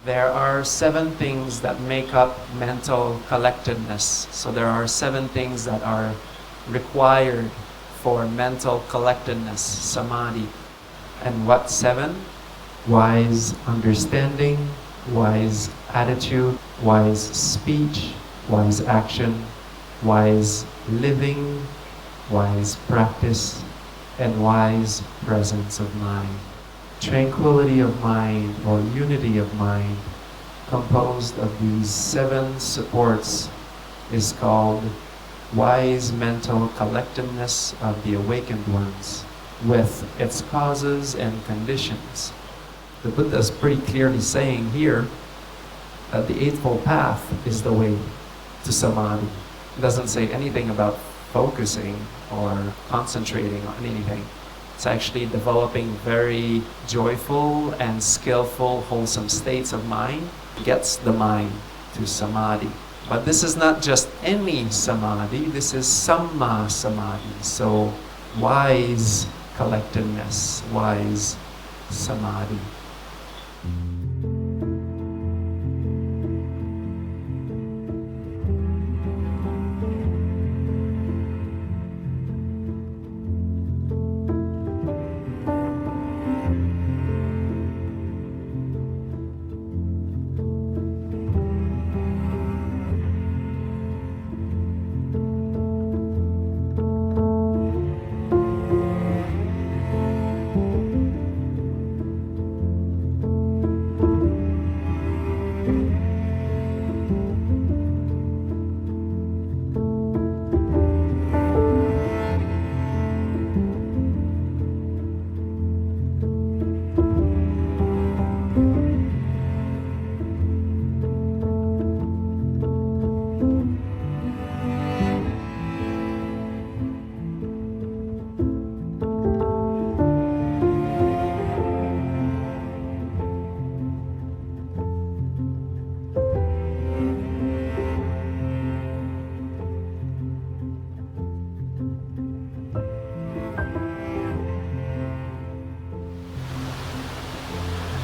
There are 7 things that make up mental collectedness. So there are 7 things that are required for mental collectedness, Samādhi. And what 7? Wise understanding, wise attitude, wise speech, wise action, wise living, wise practice, and wise presence of mind. Tranquility of mind or unity of mind composed of these 7 supports is called wise mental collectedness of the awakened ones, with its causes and conditions. The Buddha is pretty clearly saying here that the Eightfold Path is the way to Samādhi. It doesn't say anything about focusing or concentrating on anything. It's actually developing very joyful and skillful, wholesome states of mind, gets the mind to Samādhi. But this is not just any Samādhi, this is Samma Samādhi. So wise collectedness, wise Samādhi.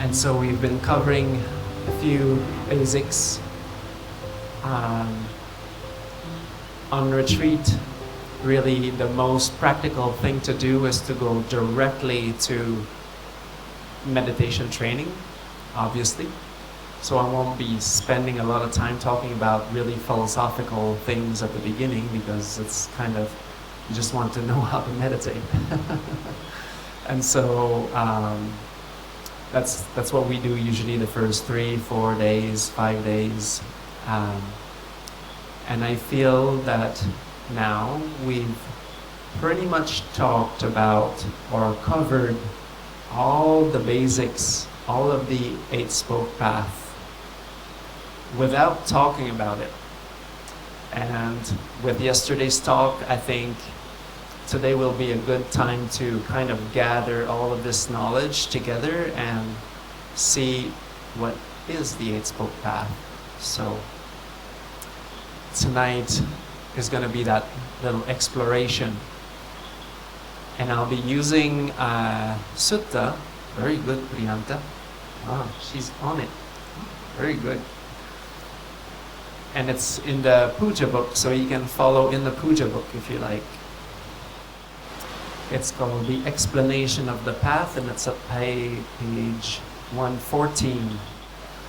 And so we've been covering a few basics. On retreat, really the most practical thing to do is to go directly to meditation training, obviously. So I won't be spending a lot of time talking about really philosophical things at the beginning, because it's kind of, you just want to know how to meditate. And so that's what we do usually the first 3, 4 days, 5 days. And I feel that now we've pretty much talked about or covered all the basics, all of the 8-spoke path without talking about it. And with yesterday's talk, I think today will be a good time to kind of gather all of this knowledge together and see what is the 8-spoke path. So tonight is going to be that little exploration. And I'll be using Sutta. Very good, Priyanta. Wow, she's on it. Very good. And it's in the Pūjā book, so you can follow in the Pūjā book if you like. It's called The Explanation of the Path, and it's at page 114.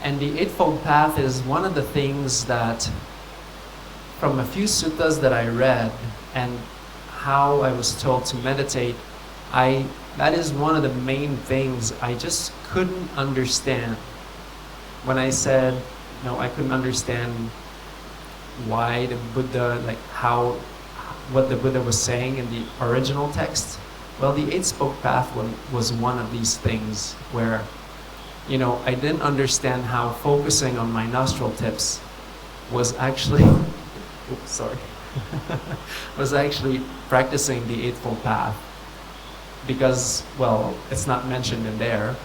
And the Eightfold Path is one of the things that, from a few suttas that I read and how I was told to meditate, that is one of the main things I just couldn't understand. When I said, I couldn't understand why the Buddha, what the Buddha was saying in the original text. Well, the 8-spoke path was one of these things where, I didn't understand how focusing on my nostril tips was actually, was actually practicing the Eightfold Path. Because, well, it's not mentioned in there,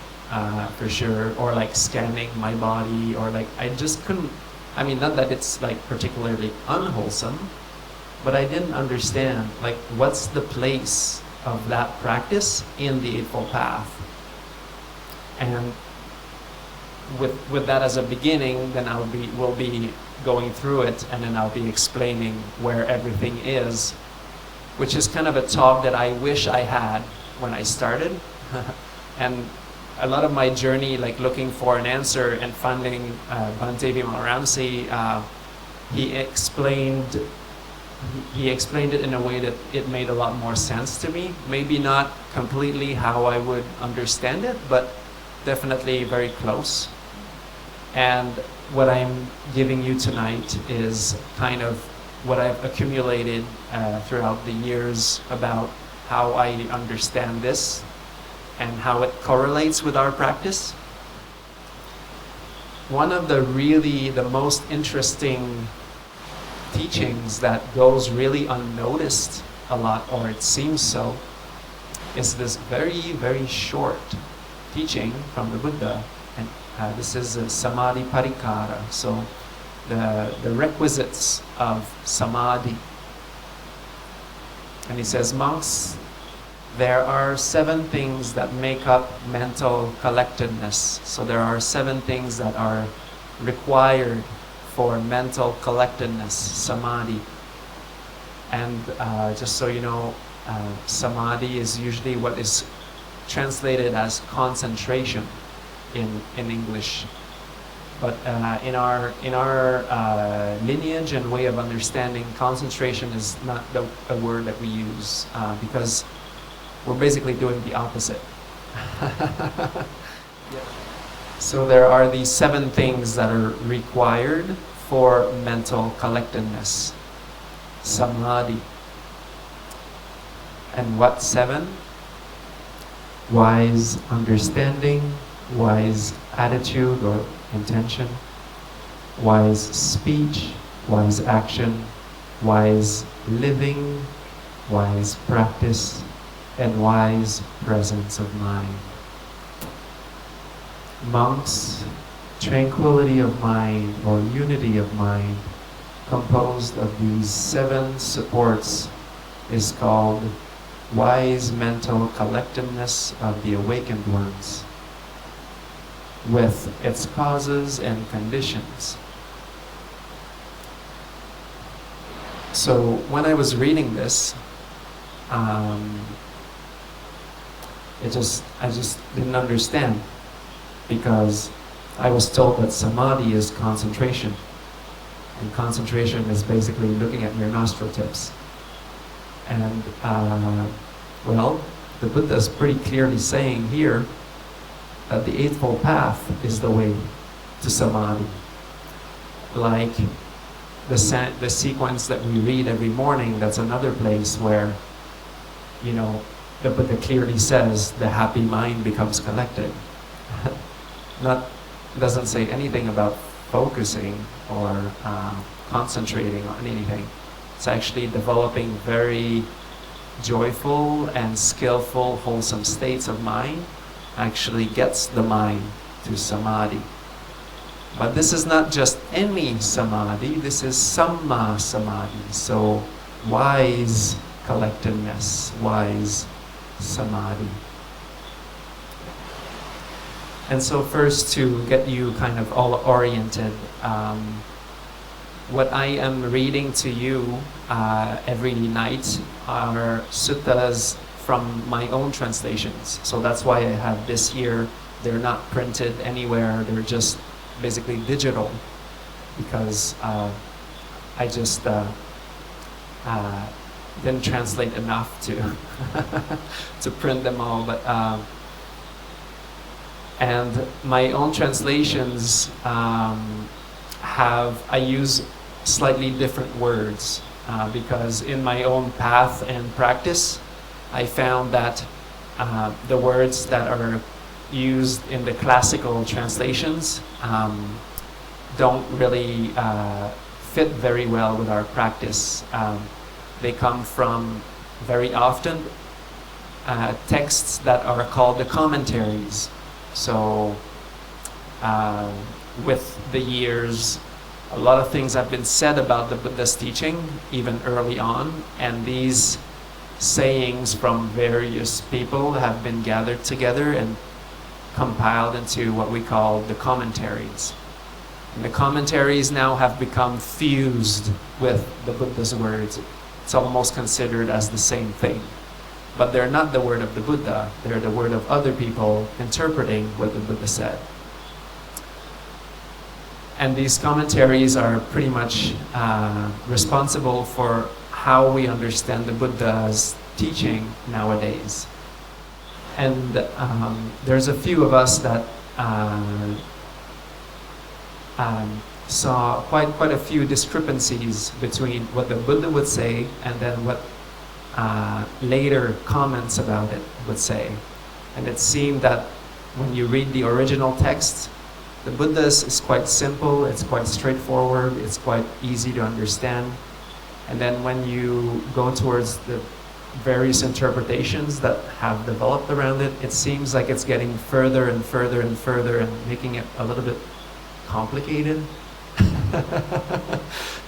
for sure, or like scanning my body, or like, I just couldn't, not that it's like particularly unwholesome, but I didn't understand, like, what's the place of that practice in the Eightfold Path. And with that as a beginning, then we'll be going through it, and then I'll be explaining where everything is, which is kind of a talk that I wish I had when I started. And a lot of my journey, like looking for an answer and finding Bhante Ramsey, he explained it in a way that it made a lot more sense to me. Maybe not completely how I would understand it, but definitely very close. And what I'm giving you tonight is kind of what I've accumulated throughout the years about how I understand this and how it correlates with our practice. One of the most interesting teachings that goes really unnoticed a lot, or it seems so, is this very, very short teaching from the Buddha. And this is Samādhi Parikkhāra, so the requisites of Samādhi. And he says, monks, there are 7 things that make up mental collectedness. So there are 7 things that are required for mental collectedness, Samādhi. And just so you know, Samādhi is usually what is translated as concentration in English. But in our lineage and way of understanding, concentration is not a word that we use because we're basically doing the opposite. So there are these 7 things that are required for mental collectedness, Samādhi. And what 7? Wise understanding, wise attitude or intention, wise speech, wise action, wise living, wise practice, and wise presence of mind. Monks, tranquility of mind or unity of mind composed of these 7 supports is called wise mental collectedness of the awakened ones, with its causes and conditions. So when I was reading this, I just didn't understand, because I was told that Samādhi is concentration, and concentration is basically looking at your nostril tips. And well, the Buddha is pretty clearly saying here that the Eightfold Path is the way to Samādhi. Like the sequence that we read every morning, that's another place where, you know, the Buddha clearly says the happy mind becomes collected. Doesn't say anything about focusing or concentrating on anything. It's actually developing very joyful and skillful, wholesome states of mind actually gets the mind to Samādhi. But this is not just any Samādhi, this is Samma Samādhi. So wise collectedness, wise Samādhi. And so first, to get you kind of all oriented, what I am reading to you every night are suttas from my own translations. So that's why I have this here. They're not printed anywhere, they're just basically digital, because I just didn't translate enough to to print them all. But and my own translations I use slightly different words because in my own path and practice, I found that the words that are used in the classical translations don't really fit very well with our practice. They come from, very often, texts that are called the commentaries. So with the years, a lot of things have been said about the Buddha's teaching, even early on, and these sayings from various people have been gathered together and compiled into what we call the commentaries. And the commentaries now have become fused with the Buddha's words. It's almost considered as the same thing. But they're not the word of the Buddha, they're the word of other people interpreting what the Buddha said. And these commentaries are pretty much responsible for how we understand the Buddha's teaching nowadays. And there's a few of us that saw quite a few discrepancies between what the Buddha would say and then what later comments about it would say. And it seemed that when you read the original text, the Buddha's is quite simple, it's quite straightforward, it's quite easy to understand. And then when you go towards the various interpretations that have developed around it, it seems like it's getting further and further and further and making it a little bit complicated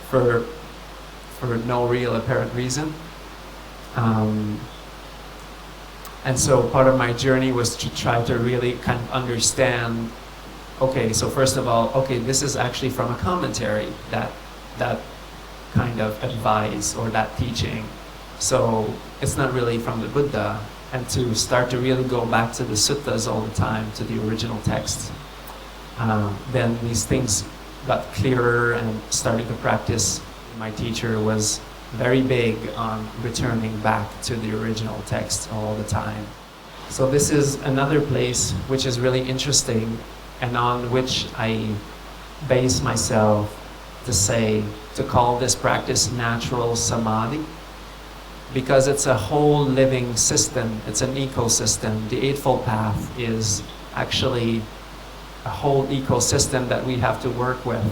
for no real apparent reason. And so part of my journey was to try to really kind of understand, okay, so first of all, okay, this is actually from a commentary, that kind of advice or that teaching. So it's not really from the Buddha, and to start to really go back to the suttas all the time, to the original text. Then these things got clearer, and starting to practice. My teacher was very big on returning back to the original text all the time. So this is another place which is really interesting and on which I base myself to call this practice natural samadhi, because it's a whole living system, it's an ecosystem. The Eightfold Path is actually a whole ecosystem that we have to work with.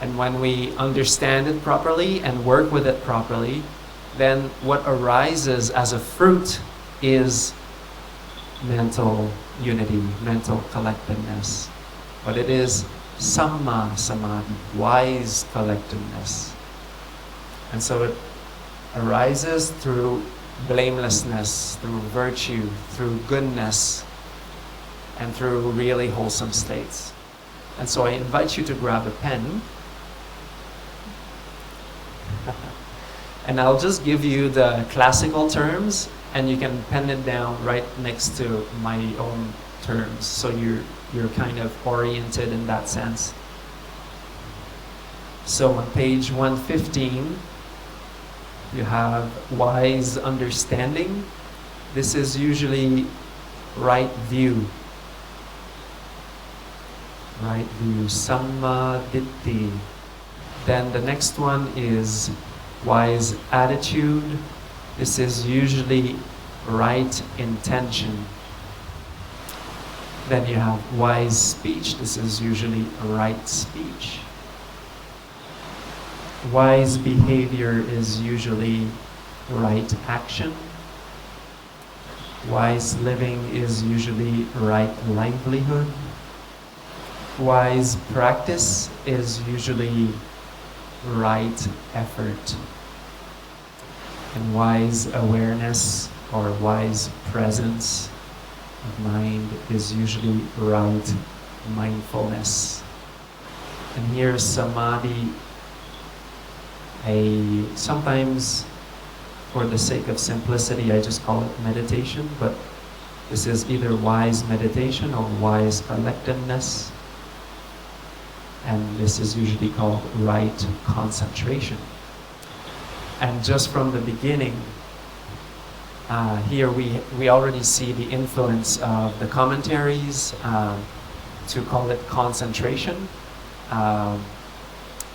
And when we understand it properly and work with it properly, then what arises as a fruit is mental unity, mental collectedness. But it is Samma Samadhi, wise collectedness. And so it arises through blamelessness, through virtue, through goodness, and through really wholesome states. And so I invite you to grab a pen. And I'll just give you the classical terms, and you can pen it down right next to my own terms, so you're kind of oriented in that sense. So on page 115, you have wise understanding. This is usually right view. Right view, Samādhi. Then the next one is wise attitude. This is usually right intention. Then you have wise speech. This is usually right speech. Wise behavior is usually right action. Wise living is usually right livelihood. Wise practice is usually right effort. And wise awareness or wise presence of mind is usually right mindfulness. And here samadhi, sometimes for the sake of simplicity I just call it meditation, but this is either wise meditation or wise collectedness. And this is usually called right concentration. And just from the beginning, here we already see the influence of the commentaries to call it concentration,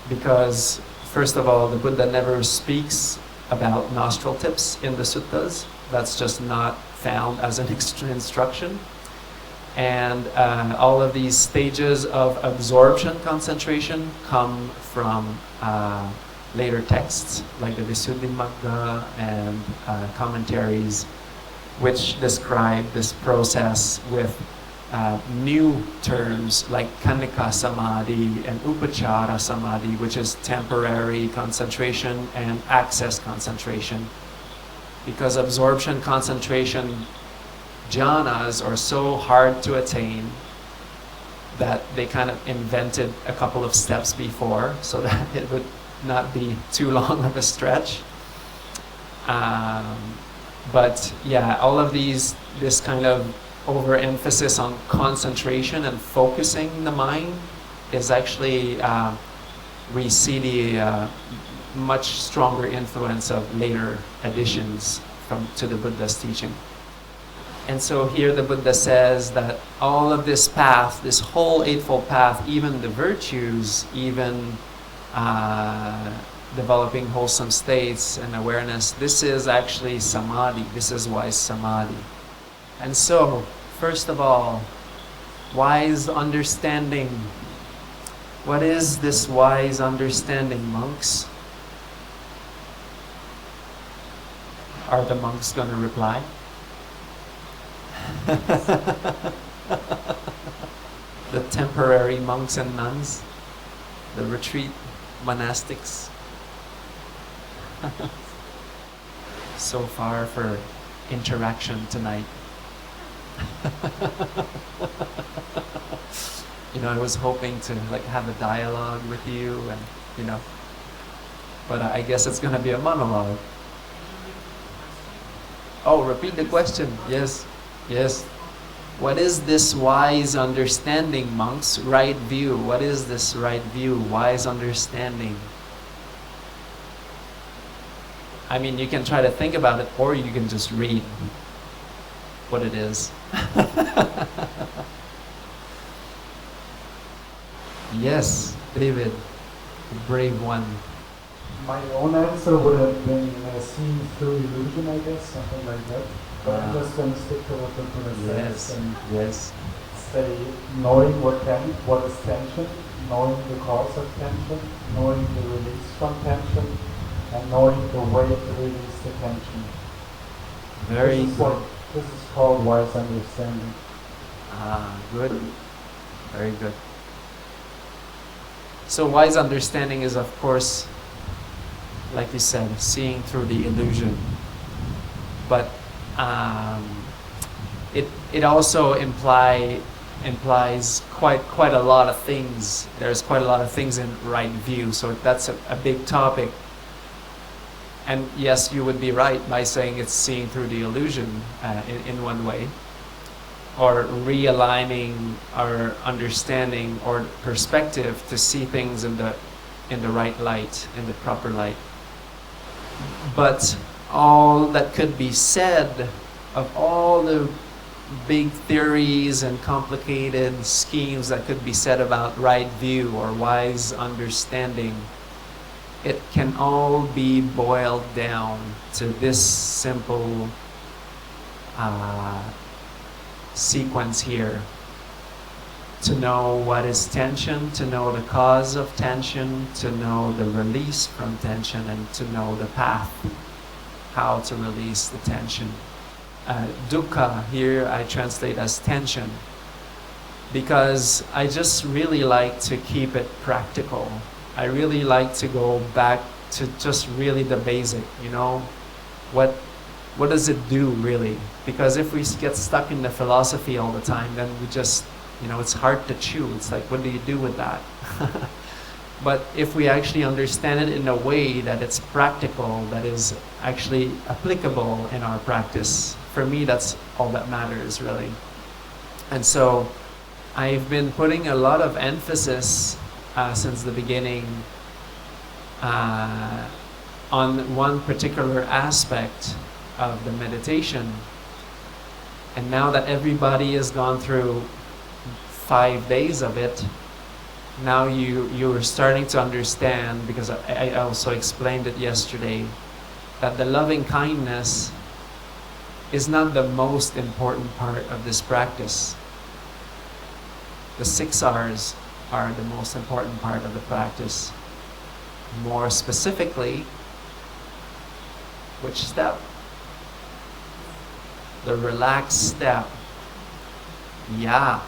because first of all, the Buddha never speaks about nostril tips in the suttas. That's just not found as an instruction. And all of these stages of absorption concentration come from later texts like the Visuddhimagga and commentaries, which describe this process with new terms like Khanika Samadhi and Upachara Samadhi, which is temporary concentration and access concentration. Because absorption concentration jhanas are so hard to attain that they kind of invented a couple of steps before so that it would not be too long of a stretch. But yeah, all of this kind of overemphasis on concentration and focusing the mind is actually we see the much stronger influence of later additions to the Buddha's teaching. And so here the Buddha says that all of this path, this whole Eightfold Path, even the virtues, even developing wholesome states and awareness, this is actually Samādhi. This is wise Samādhi. And so, first of all, wise understanding. What is this wise understanding, monks? Are the monks going to reply? The temporary monks and nuns, the retreat monastics. So far for interaction tonight. I was hoping to have a dialogue with you, and but I guess it's going to be a monologue. Oh, repeat the question. Yes. What is this wise understanding, monks? Right view. What is this right view, wise understanding? I mean, you can try to think about it, or you can just read what it is. Yes, David, the brave one. My own answer would have been seeing through illusion, I guess, something like that. But I'm just going to stick to what the Buddha says and say knowing what is tension, knowing the cause of tension, knowing the release from tension, and knowing the way to release the tension. Very good. This is called wise understanding. Good. Very good. So wise understanding is, of course, like you said, seeing through the illusion. But it also implies quite a lot of things. There's quite a lot of things in right view. So that's a big topic. And yes, you would be right by saying it's seeing through the illusion in one way, or realigning our understanding or perspective to see things in the right light, in the proper light. But all that could be said of all the big theories and complicated schemes that could be said about right view or wise understanding, it can all be boiled down to this simple sequence here. To know what is tension, to know the cause of tension, to know the release from tension, and to know the path, how to release the tension. Dukkha, here I translate as tension, because I just really like to keep it practical. I really like to go back to just really the basic, what does it do really? Because if we get stuck in the philosophy all the time, then we just, it's hard to chew. It's like, what do you do with that? But if we actually understand it in a way that it's practical, that is actually applicable in our practice, for me that's all that matters really. And so I've been putting a lot of emphasis since the beginning on one particular aspect of the meditation. And now that everybody has gone through 5 days of it, now you're starting to understand, because I also explained it yesterday, that the loving kindness is not the most important part of this practice. The 6 R's are the most important part of the practice. More specifically, which step? The relaxed step. Yeah.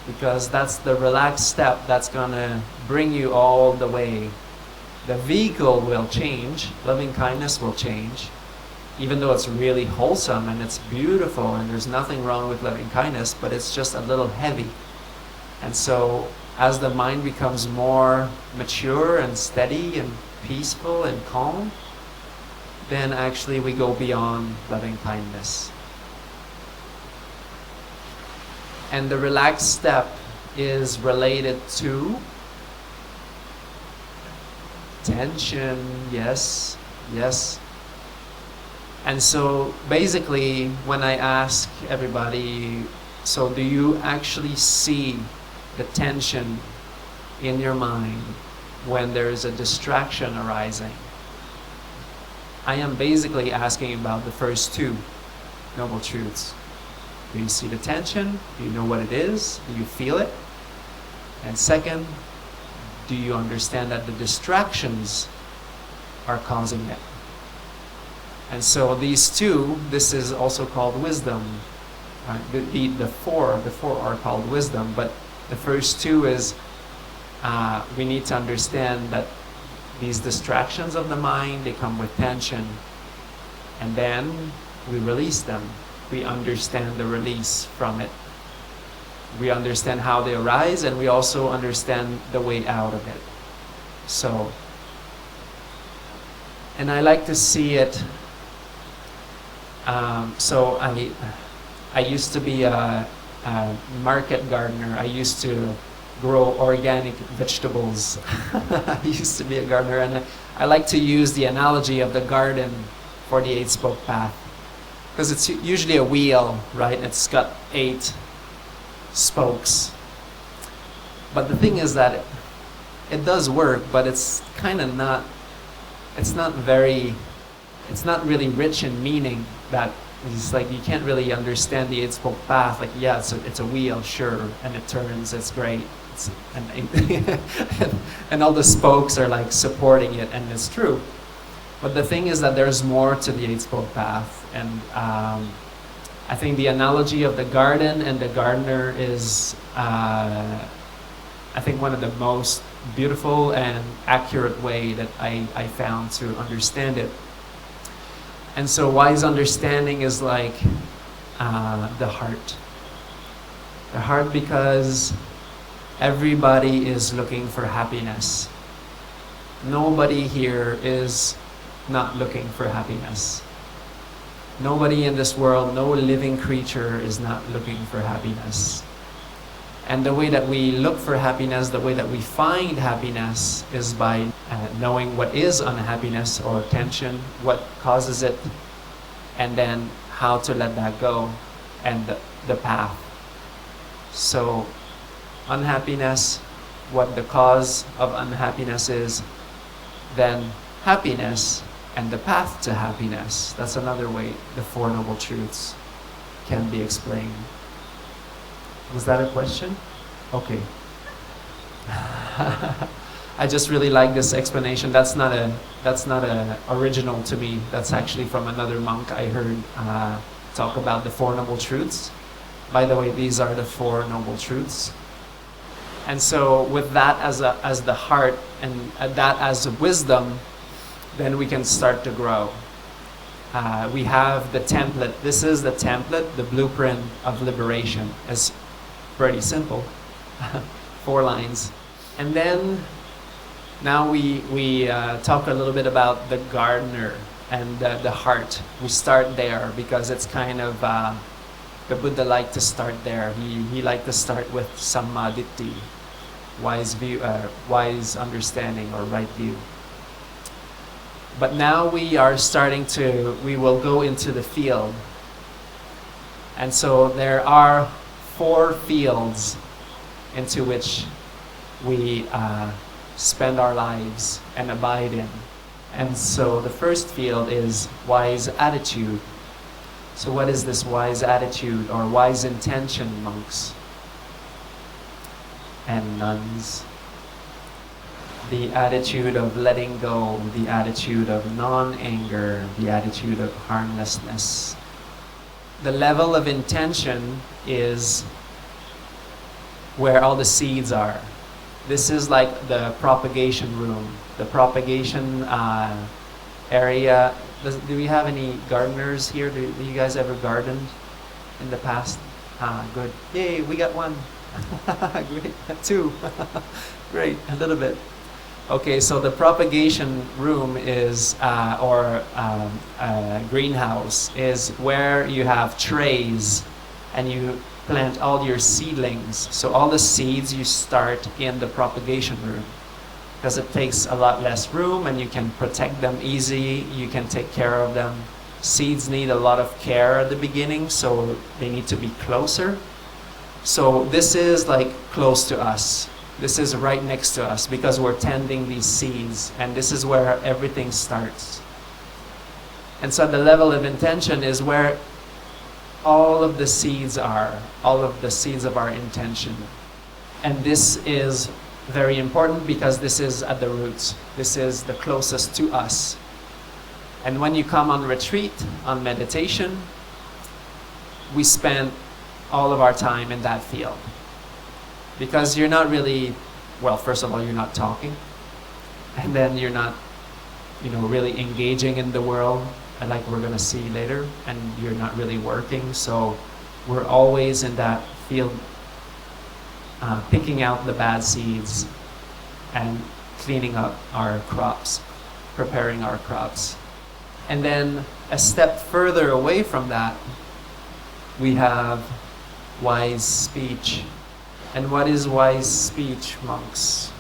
Because that's the relaxed step that's going to bring you all the way. The vehicle will change, loving kindness will change, even though it's really wholesome and it's beautiful and there's nothing wrong with loving kindness, but it's just a little heavy. And so as the mind becomes more mature and steady and peaceful and calm, then actually we go beyond loving kindness. And the relaxed step is related to tension. Yes, yes. And so basically when I ask everybody, so do you actually see the tension in your mind when there is a distraction arising? I am basically asking about the first two Noble Truths. Do you see the tension? Do you know what it is? Do you feel it? And second, do you understand that the distractions are causing it? And so these two, this is also called wisdom. The four are called wisdom, but the first two is we need to understand that these distractions of the mind, they come with tension, and then we release them. We understand the release from it. We understand how they arise, and we also understand the way out of it. So, and I like to see it. So I used to be a market gardener. I used to grow organic vegetables. I used to be a gardener, and I like to use the analogy of the garden for the 8-spoke path, because it's usually a wheel, right? It's got 8 spokes. But the thing is that it does work, but it's kind of not, it's not really rich in meaning. That it's like you can't really understand the 8-spoke path. Like, yeah, it's a wheel, sure, and it turns, it's great. And all the spokes are like supporting it, and it's true. But the thing is that there's more to the 8-spoke path, and I think the analogy of the garden and the gardener is, I think, one of the most beautiful and accurate way that I found to understand it. And so wise understanding is like the heart. The heart, because everybody is looking for happiness. Nobody here is not looking for happiness. Nobody in this world, no living creature is not looking for happiness. And the way that we look for happiness, the way that we find happiness, is by knowing what is unhappiness or tension, what causes it, and then how to let that go, and the path. So unhappiness, what the cause of unhappiness is, then happiness, and the path to happiness. That's another way the Four Noble Truths can be explained. Was that a question? Okay. I just really like this explanation. That's not a original to me. That's actually from another monk I heard talk about the Four Noble Truths. By the way, these are the Four Noble Truths. And so with that as the heart, and that as wisdom, then we can start to grow. We have the template. This is the template, the blueprint of liberation. It's pretty simple. 4 lines. And then now we talk a little bit about the gardener and the heart. We start there because it's kind of the Buddha liked to start there. He liked to start with Samādhi, wise view, wise understanding or right view. But now we will go into the field. And so there are 4 fields into which we spend our lives and abide in. And so the first field is wise attitude. So what is this wise attitude or wise intention, monks and nuns? The attitude of letting go, the attitude of non-anger, the attitude of harmlessness. The level of intention is where all the seeds are. This is like the propagation room. The propagation area. Do we have any gardeners here? Do you guys ever gardened in the past? Good. Yay, we got one. Great. Two. Great, a little bit. Okay, so the propagation room is, greenhouse, is where you have trays and you plant all your seedlings. So all the seeds you start in the propagation room, because it takes a lot less room and you can protect them easy, you can take care of them. Seeds need a lot of care at the beginning, so they need to be closer. So this is like close to us. This is right next to us because we're tending these seeds, and this is where everything starts. And so the level of intention is where all of the seeds are, all of the seeds of our intention. And this is very important because this is at the roots. This is the closest to us. And when you come on retreat, on meditation, we spend all of our time in that field. Because you're not really, well, first of all, you're not talking. And then you're not, really engaging in the world, like we're going to see later. And you're not really working. So we're always in that field, picking out the bad seeds and cleaning up our crops, preparing our crops. And then a step further away from that, we have wise speech. And what is wise speech, monks?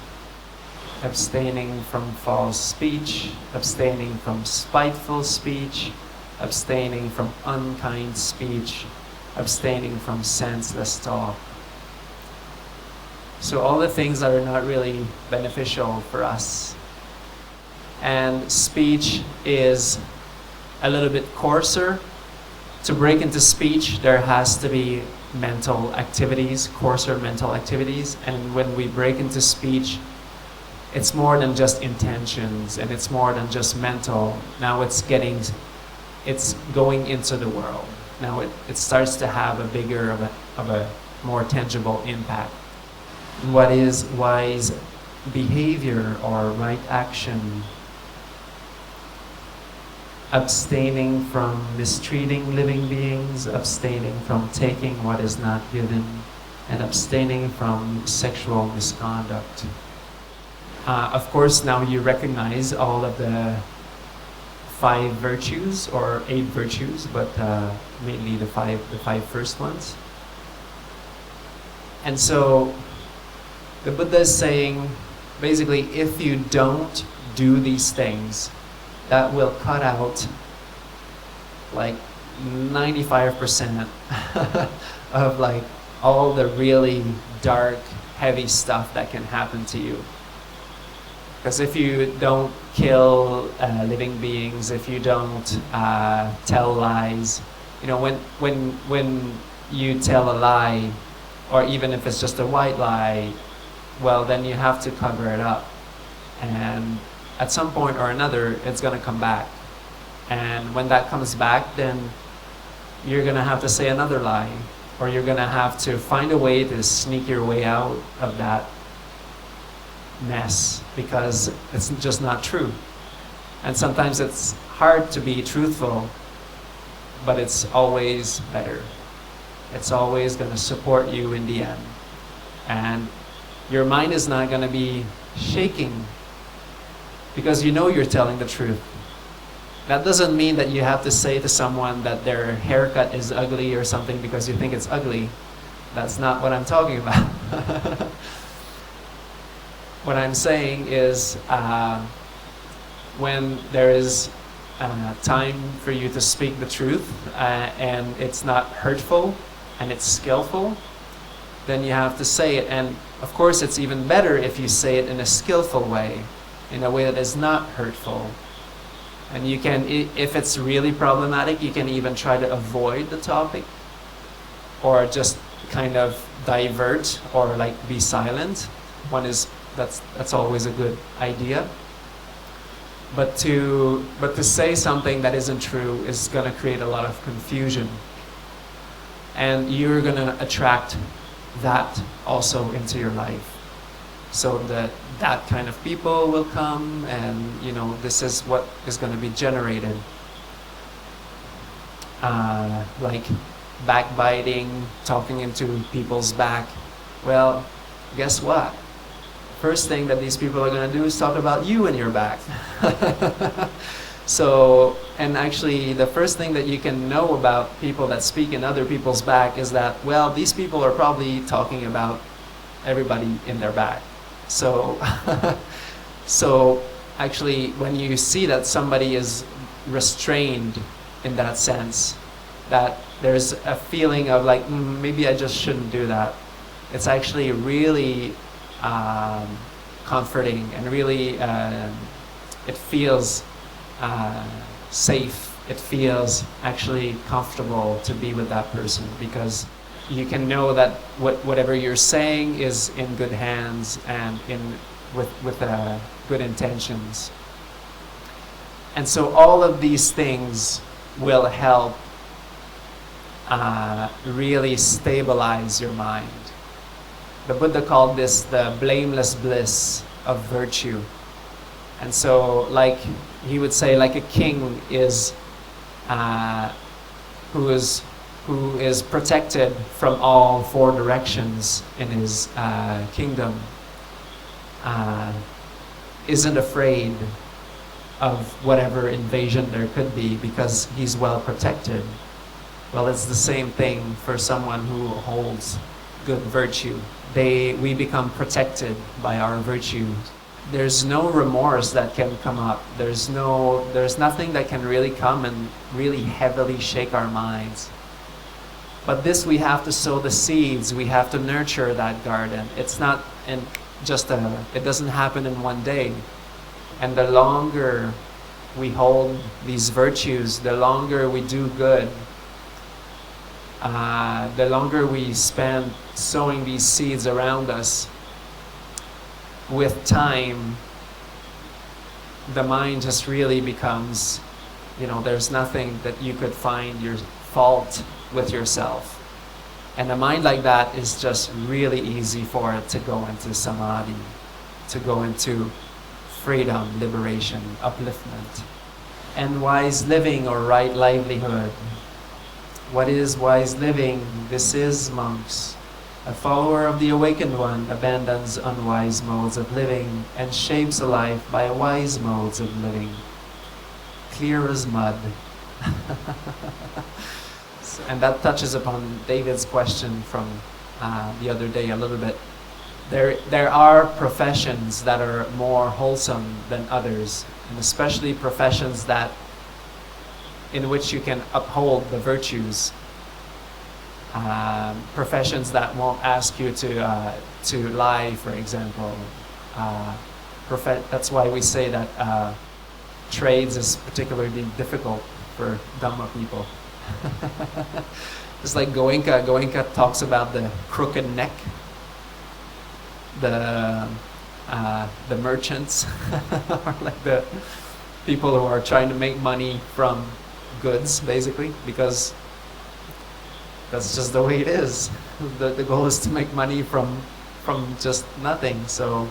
Abstaining from false speech, abstaining from spiteful speech, abstaining from unkind speech, abstaining from senseless talk. So all the things that are not really beneficial for us. And speech is a little bit coarser. To break into speech, there has to be mental activities, coarser mental activities. And when we break into speech, it's more than just intentions, and it's more than just mental. Now it's going into the world. Now it starts to have a bigger, of a more tangible impact. What is wise behavior or right action? Abstaining from mistreating living beings, abstaining from taking what is not given, and abstaining from sexual misconduct. Of course, now you recognize all of the 5 virtues, or 8 virtues, but mainly the five first ones. And so the Buddha is saying, basically, if you don't do these things, that will cut out like 95% of like all the really dark, heavy stuff that can happen to you. Because if you don't kill living beings, if you don't tell lies, when you tell a lie, or even if it's just a white lie, well, then you have to cover it up. And at some point or another, it's going to come back. And when that comes back, then you're going to have to say another lie, or you're going to have to find a way to sneak your way out of that mess, because it's just not true. And sometimes it's hard to be truthful, but it's always better. It's always going to support you in the end. And your mind is not going to be shaking because you're telling the truth. That doesn't mean that you have to say to someone that their haircut is ugly or something because you think it's ugly. That's not what I'm talking about. What I'm saying is when there is time for you to speak the truth and it's not hurtful and it's skillful, then you have to say it. And of course, it's even better if you say it in a skillful way, in a way that is not hurtful. And you can, if it's really problematic, you can even try to avoid the topic, or just kind of divert, or like be silent. That's always a good idea. But to say something that isn't true is going to create a lot of confusion, and you're going to attract that also into your life. So that kind of people will come, and this is what is going to be generated. Like backbiting, talking into people's back. Well, guess what? First thing that these people are going to do is talk about you and your back. So, and actually the first thing that you can know about people that speak in other people's back is that, well, these people are probably talking about everybody in their back. So, so actually when you see that somebody is restrained in that sense, that there's a feeling of like, maybe I just shouldn't do that. It's actually really comforting, and really it feels safe. It feels actually comfortable to be with that person, because you can know that whatever you're saying is in good hands and with good intentions. And so all of these things will help really stabilize your mind. The Buddha called this the blameless bliss of virtue. And so, like he would say, like a king is who is protected from all four directions in his kingdom, isn't afraid of whatever invasion there could be, because he's well protected. Well, it's the same thing for someone who holds good virtue. We become protected by our virtue. There's no remorse that can come up. There's nothing that can really come and really heavily shake our minds. But this, we have to sow the seeds. We have to nurture that garden. It's not it doesn't happen in one day. And the longer we hold these virtues, the longer we do good, the longer we spend sowing these seeds around us, with time, the mind just really becomes, there's nothing that you could find your fault with yourself. And a mind like that is just really easy for it to go into Samādhi, to go into freedom, liberation, upliftment. And wise living, or right livelihood. What is wise living? This is, monks, a follower of the Awakened One abandons unwise modes of living and shapes a life by wise modes of living. Clear as mud. And that touches upon David's question from the other day a little bit. There are professions that are more wholesome than others, and especially professions in which you can uphold the virtues. Professions that won't ask you to lie, for example. That's why we say that trades is particularly difficult for Dhamma people. It's like Goenka. Goenka talks about the crooked neck, the merchants, or like the people who are trying to make money from goods, basically, because that's just the way it is. The goal is to make money from just nothing. So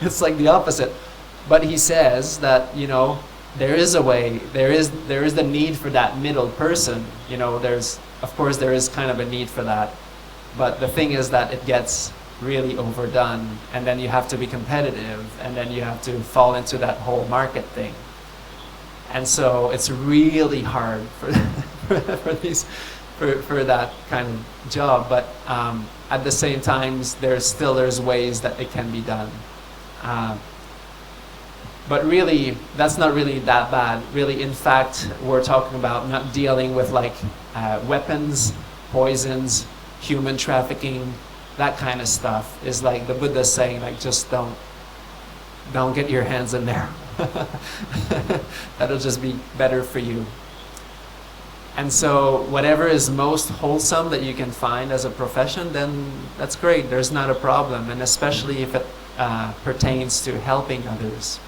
it's like the opposite. But he says that there is a way. There is the need for that middle person. Of course there is kind of a need for that. But the thing is that it gets really overdone, and then you have to be competitive, and then you have to fall into that whole market thing. And so it's really hard for that kind of job. But at the same time, there's ways that it can be done. But really, that's not really that bad. Really, in fact, we're talking about not dealing with like weapons, poisons, human trafficking, that kind of stuff. Is like the Buddha's saying, like, just don't get your hands in there. That'll just be better for you. And so whatever is most wholesome that you can find as a profession, then that's great. There's not a problem, and especially if it pertains to helping others.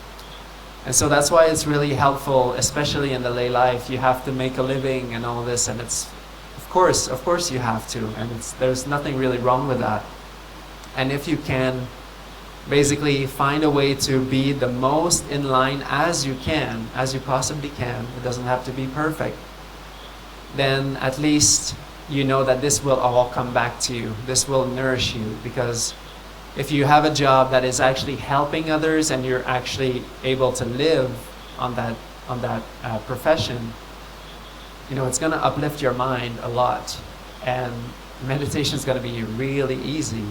And so that's why it's really helpful, especially in the lay life. You have to make a living and all this, and it's of course you have to, and there's nothing really wrong with that. And if you can basically find a way to be the most in line as you can, as you possibly can, it doesn't have to be perfect, then at least you know that this will all come back to you. This will nourish you, because if you have a job that is actually helping others and you're actually able to live on that profession, you know, it's going to uplift your mind a lot, and meditation is going to be really easy.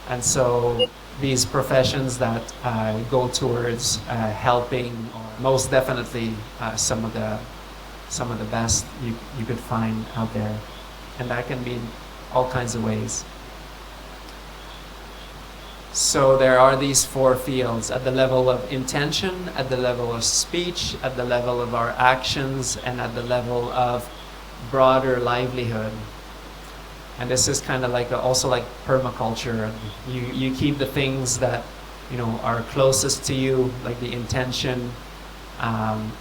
And so these professions that go towards helping, or most definitely some of the best you could find out there, and that can be in all kinds of ways. So there are these four fields at the level of intention, at the level of speech, at the level of our actions, and at the level of broader livelihood. And this is kind of like also like permaculture. You keep the things that, you know, are closest to you, like the intention.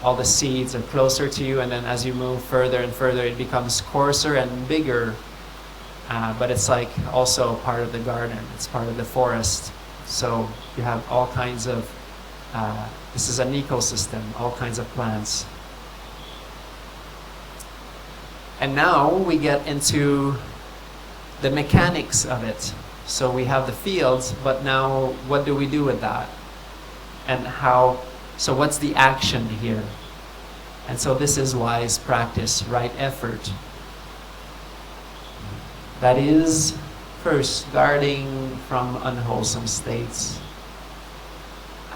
All the seeds are closer to you, and then as you move further and further, it becomes coarser and bigger. But it's like also part of the garden. It's part of the forest. So you have all kinds of. This is an ecosystem. All kinds of plants. And now we get into the mechanics of it. So we have the fields, but now what do we do with that? And how, so what's the action here? And so this is wise practice, right effort. That is, first, guarding from unwholesome states.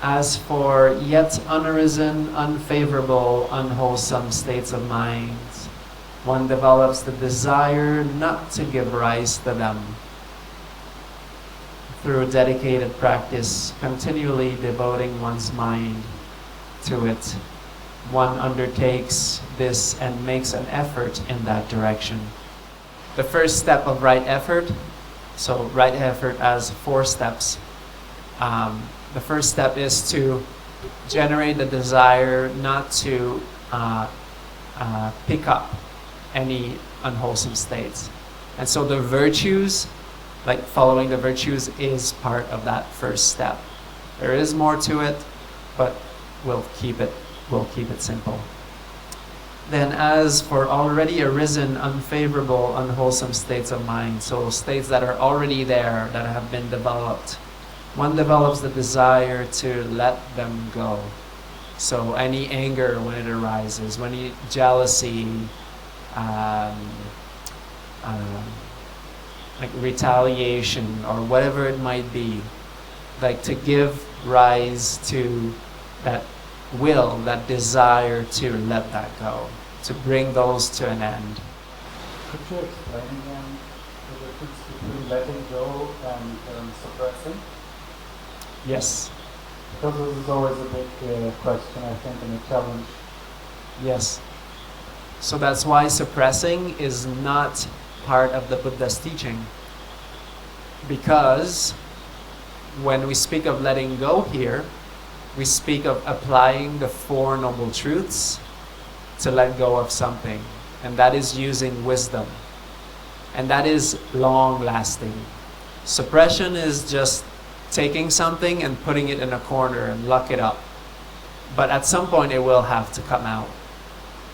As for yet unarisen, unfavorable, unwholesome states of mind, one develops the desire not to give rise to them. Through dedicated practice, continually devoting one's mind to it, one undertakes this and makes an effort in that direction. The first step of right effort, so right effort has 4 steps. The first step is to generate the desire not to pick up any unwholesome states. And so the virtues, like following the virtues, is part of that first step. There is more to it, but we'll keep it simple. Then as for already arisen unfavorable, unwholesome states of mind, so states that are already there, that have been developed, one develops the desire to let them go. So any anger when it arises, any jealousy, like retaliation or whatever it might be, like to give rise to that will, that desire to let that go, to bring those to an end. Could you explain again the difference between letting go and suppressing? Yes. Because this is always a big question, I think, and a challenge. Yes. So that's why suppressing is not part of the Buddha's teaching. Because when we speak of letting go here, we speak of applying the 4 Noble Truths to let go of something. And that is using wisdom. And that is long-lasting. Suppression is just taking something and putting it in a corner and lock it up. But at some point it will have to come out.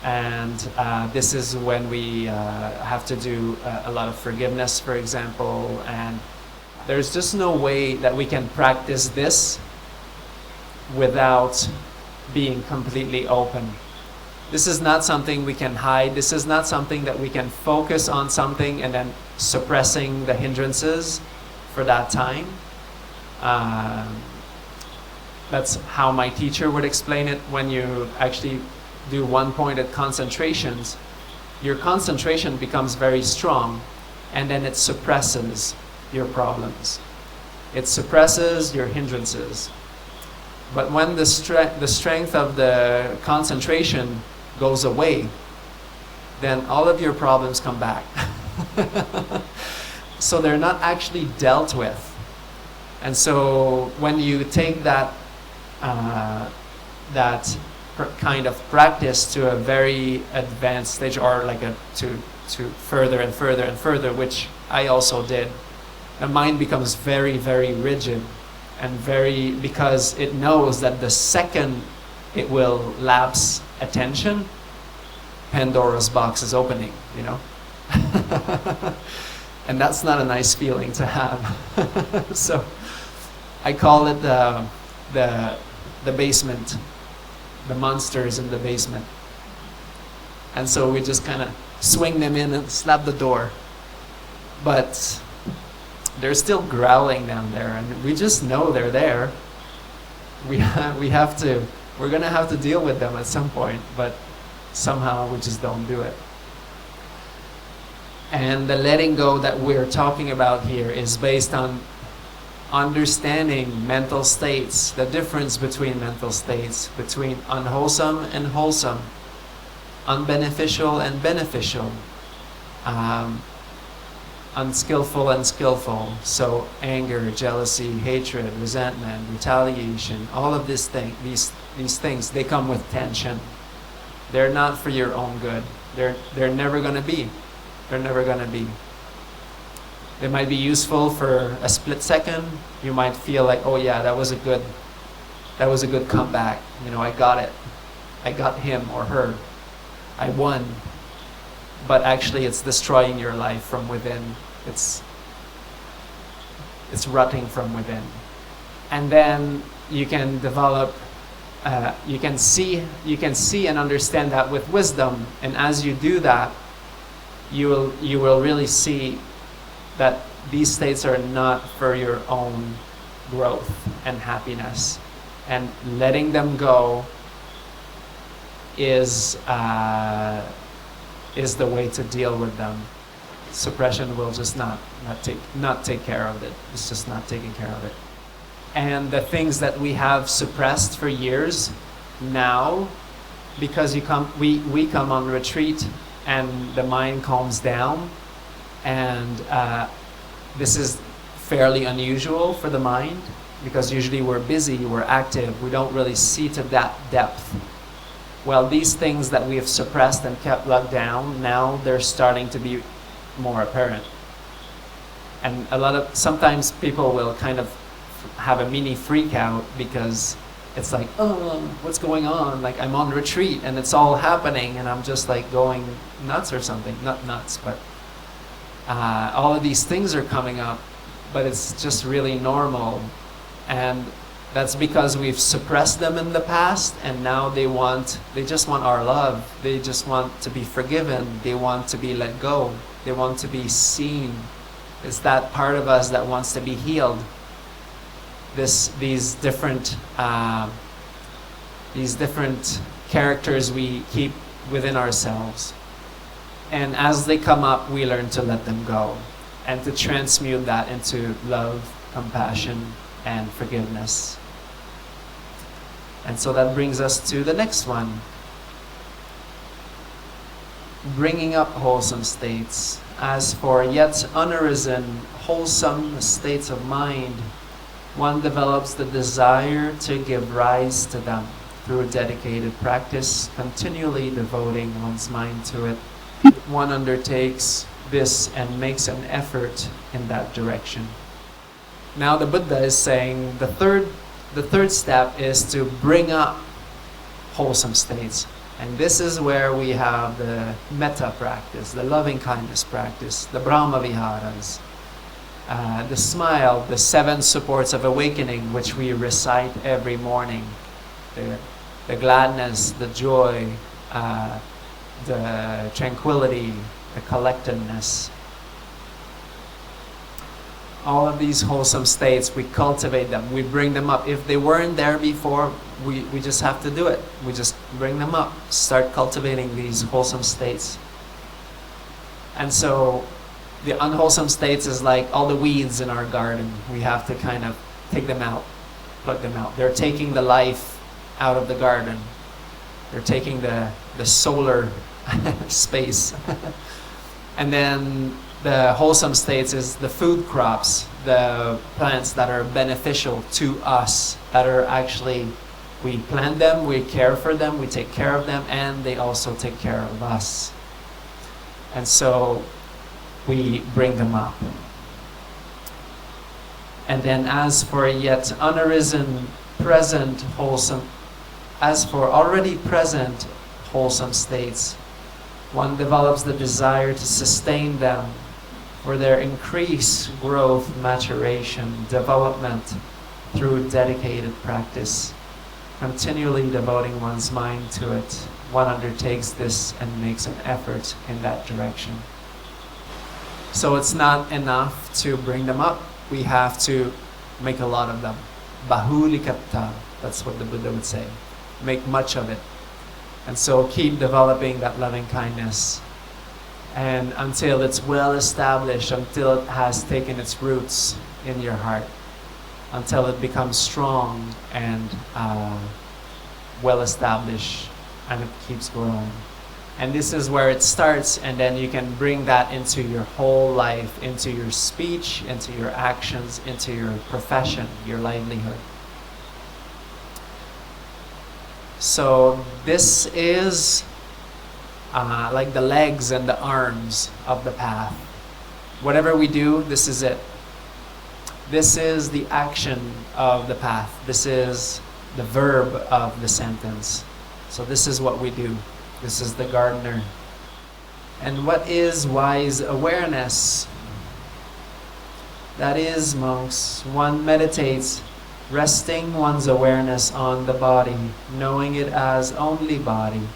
And this is when we have to do a lot of forgiveness, for example. And there's just no way that we can practice this without being completely open. This is not something we can hide. This is not something that we can focus on something and then suppressing the hindrances for that time. That's how my teacher would explain it. When you actually do one-pointed concentrations, your concentration becomes very strong, and then it suppresses your problems. It suppresses your hindrances. But when the strength of the concentration goes away, then all of your problems come back. So they're not actually dealt with. And so when you take that kind of practice to a very advanced stage, or like to further and further and further, which I also did, The mind becomes very, very rigid, and because it knows that the second it will lapse attention, Pandora's box is opening, you know? And that's not a nice feeling to have. So I call it the basement, the monsters in the basement. And so we just kind of swing them in and slap the door. But they're still growling down there, and we just know they're there. We're gonna have to deal with them at some point, but somehow we just don't do it. And the letting go that we're talking about here is based on understanding mental states, the difference between mental states, between unwholesome and wholesome, unbeneficial and beneficial, unskillful and skillful. So anger, jealousy, hatred, resentment, retaliation, all of these things, they come with tension. They're not for your own good. They're never going to be. They're never going to be. They might be useful for a split second. You might feel like, oh yeah, that was a good comeback. You know, I got it. I got him or her. I won. But actually it's destroying your life from within. It's rotting from within. And then you can develop, you can see and understand that with wisdom. And as you do that, you will really see that these states are not for your own growth and happiness. And letting them go is the way to deal with them. Suppression will just not take care of it. It's just not taking care of it. And the things that we have suppressed for years, now, because we come on retreat and the mind calms down, and this is fairly unusual for the mind, because usually we're busy, we're active, we don't really see to that depth. Well, these things that we have suppressed and kept locked down, now they're starting to be more apparent. And sometimes people will kind of have a mini freak out, because it's like, oh, what's going on? Like, I'm on retreat and it's all happening and I'm just like going nuts or something. Not nuts, but all of these things are coming up, but it's just really normal. And that's because we've suppressed them in the past, and now they just want our love. They just want to be forgiven. They want to be let go. They want to be seen. It's that part of us that wants to be healed. These different characters we keep within ourselves. And as they come up, we learn to let them go and to transmute that into love, compassion, and forgiveness. And so that brings us to the next one. Bringing up wholesome states. As for yet unarisen wholesome states of mind, one develops the desire to give rise to them through dedicated practice, continually devoting one's mind to it. One undertakes this and makes an effort in that direction. Now the Buddha is saying the third step is to bring up wholesome states. And this is where we have the metta practice, the loving kindness practice, the Brahma Viharas, the smile, the 7 supports of awakening, which we recite every morning. The gladness, the joy, the tranquility, the collectedness. All of these wholesome states, we cultivate them, we bring them up. If they weren't there before, we just have to do it. We just bring them up, start cultivating these wholesome states. And so the unwholesome states is like all the weeds in our garden. We have to kind of take them out, pluck them out. They're taking the life out of the garden. They're taking the solar space. And then the wholesome states is the food crops, the plants that are beneficial to us, that are actually, we plant them, we care for them, we take care of them, and they also take care of us. And so we bring them up. And then as for yet unarisen, present, wholesome, as for already present wholesome states, one develops the desire to sustain them for their increase, growth, maturation, development through dedicated practice. Continually devoting one's mind to it, one undertakes this and makes an effort in that direction. So it's not enough to bring them up. We have to make a lot of them. Bahulikatta, that's what the Buddha would say. Make much of it. And so keep developing that loving kindness. And until it's well established, until it has taken its roots in your heart, until it becomes strong and well established, and it keeps growing. And this is where it starts, and then you can bring that into your whole life, into your speech, into your actions, into your profession, your livelihood. So this is like the legs and the arms of the path. Whatever we do, this is it. This is the action of the path. This is the verb of the sentence. So this is what we do. This is the gardener. And what is wise awareness? That is, monks, one meditates, resting one's awareness on the body, knowing it as only body,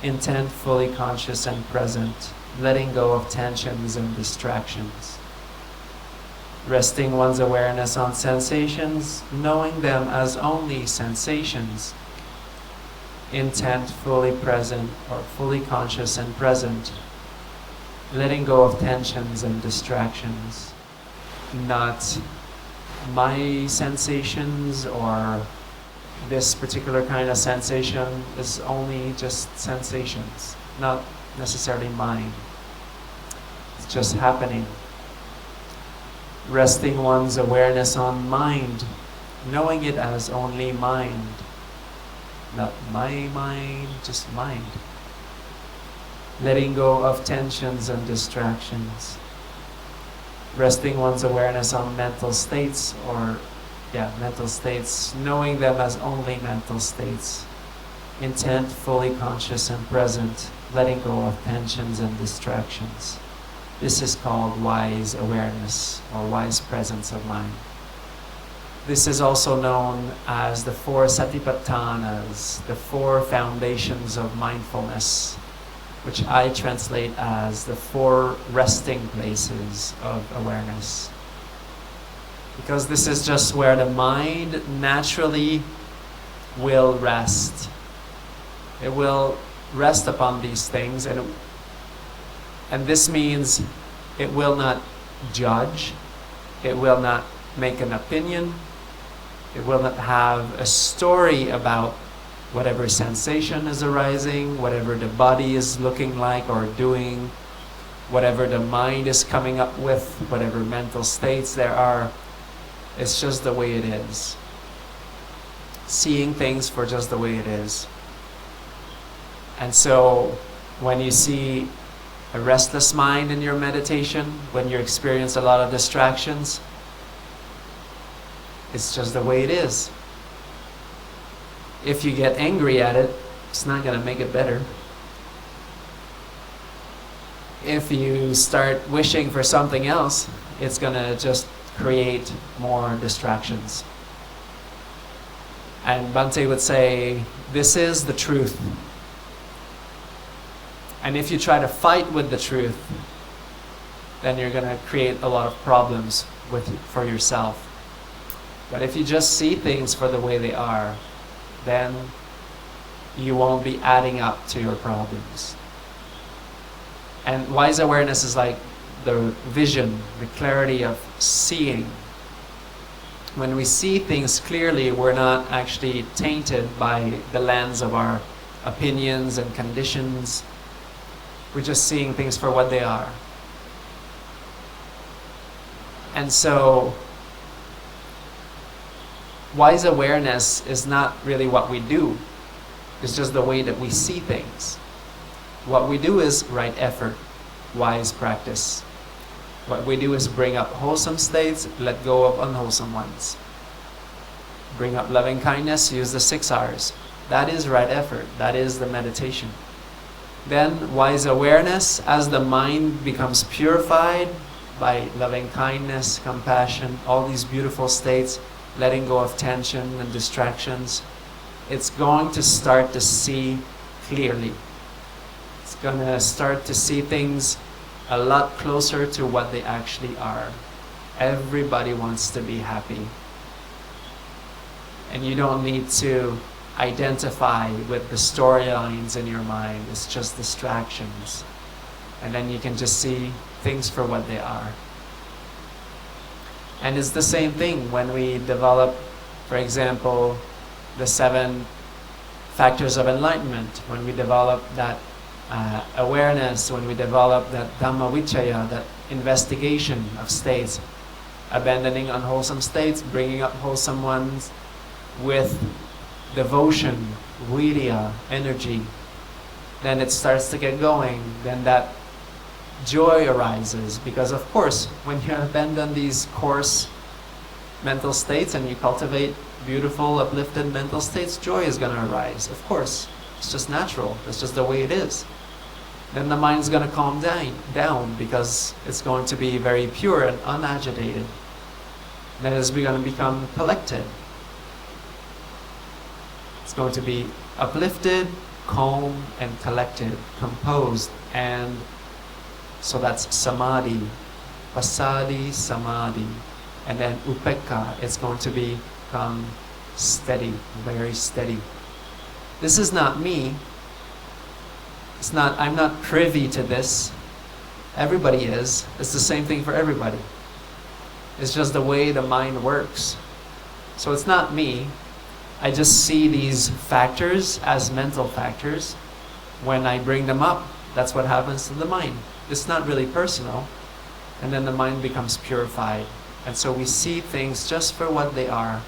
intent fully conscious and present, letting go of tensions and distractions. Resting one's awareness on sensations, knowing them as only sensations, intent fully present or fully conscious and present, letting go of tensions and distractions, not my sensations or this particular kind of sensation is only just sensations, not necessarily mine. It's just happening. Resting one's awareness on mind, knowing it as only mind, not my mind, just mind. Letting go of tensions and distractions. Resting one's awareness on mental states, mental states, knowing them as only mental states. Intent fully conscious and present, letting go of tensions and distractions. This is called wise awareness or wise presence of mind. This is also known as the 4 satipatthanas, the 4 foundations of mindfulness, which I translate as the 4 resting places of awareness. Because this is just where the mind naturally will rest. It will rest upon these things, and this means it will not judge, it will not make an opinion, it will not have a story about whatever sensation is arising, whatever the body is looking like or doing, whatever the mind is coming up with, whatever mental states there are. It's just the way it is. Seeing things for just the way it is. And so when you see a restless mind in your meditation, when you experience a lot of distractions, it's just the way it is. If you get angry at it, it's not going to make it better. If you start wishing for something else, it's going to just create more distractions. And Bhante would say, this is the truth. And if you try to fight with the truth, then you're going to create a lot of problems for yourself. But if you just see things for the way they are, then you won't be adding up to your problems. And wise awareness is like the vision, the clarity of seeing. When we see things clearly, we're not actually tainted by the lens of our opinions and conditions. We're just seeing things for what they are. And so, wise awareness is not really what we do. It's just the way that we see things. What we do is right effort, wise practice. What we do is bring up wholesome states, let go of unwholesome ones. Bring up loving kindness, use the 6 R's. That is right effort. That is the meditation. Then wise awareness, as the mind becomes purified by loving kindness, compassion, all these beautiful states, letting go of tension and distractions, it's going to start to see clearly. It's going to start to see things a lot closer to what they actually are. Everybody wants to be happy. And you don't need to identify with the storylines in your mind. It's just distractions. And then you can just see things for what they are. And it's the same thing when we develop, for example, the 7 factors of enlightenment, when we develop that awareness, when we develop that Dhamma Vichaya, that investigation of states, abandoning unwholesome states, bringing up wholesome ones with devotion, virya, energy, then it starts to get going. Then that joy arises, because of course when you abandon these coarse mental states and you cultivate beautiful, uplifted mental states, joy is going to arise. Of course, it's just natural. It's just the way it is. Then the mind's going to calm down because it's going to be very pure and unagitated. Then it's going to become collected. It's going to be uplifted, calm, and collected, composed. And so that's Samādhi, Passaddhi, Samādhi. And then Upekkha, it's going to become steady, very steady. This is not me. I'm not privy to this. Everybody is. It's the same thing for everybody. It's just the way the mind works. So it's not me. I just see these factors as mental factors. When I bring them up, that's what happens to the mind. It's not really personal. And then the mind becomes purified. And so we see things just for what they are.